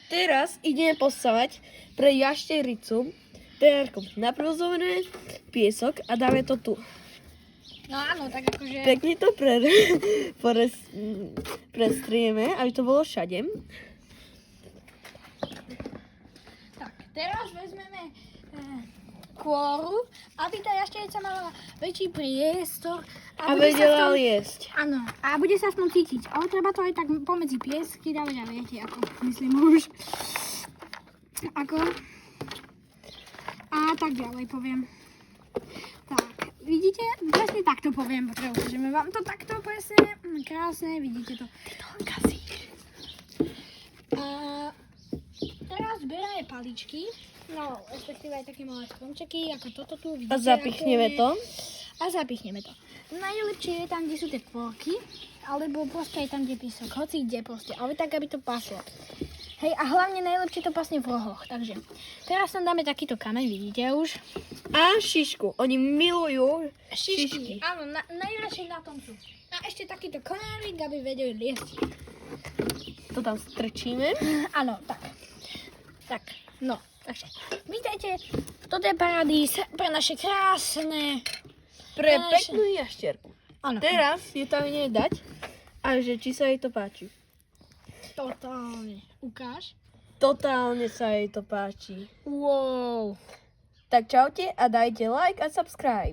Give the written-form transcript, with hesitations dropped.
Teraz ideme postavať pre jaštericu. Terko naprozované piesok a dáme to tu. No áno, tak akože... Pekne to prestrieme, aby to bolo všade. Tak, teraz vezmeme kôru, aby tá jašterica mala väčší priestor. A vedela jesť. Áno, a bude sa v tom cítiť. Ale treba to aj tak pomedzi piesky dávať a viete, ako myslím už. Ako... A tak ďalej poviem. Tak, vidíte? Presne takto poviem, ukážeme vám to takto presne. Krásne, vidíte to. A teraz bereme paličky, no respektíve aj také malé stromčeky, ako toto tu, vidíte. A zapichneme to. A zapichneme to. Najlepšie je tam, kde sú tie kôrky, alebo proste aj tam, kde písok, hoci kde proste, ale tak, aby to paslo. Hej, a hlavne najlepšie to pasne v rohoch, takže teraz tam dáme takýto kameň, vidíte už. A šišku. Oni milujú šišky. Áno, najradšej na tom sú. A ešte takýto konárik, aby vedeli liesť. To tam strčíme. Áno, tak. Tak, no, takže. Vítajte, toto je paradís pre naše krásne... Pre peknú jašterku. Áno. Teraz ju tam ideme dať a že či sa jej to páči. Totálne. Ukáž. Totálne sa jej to páči. Wow. Tak čaute a dajte like a subscribe.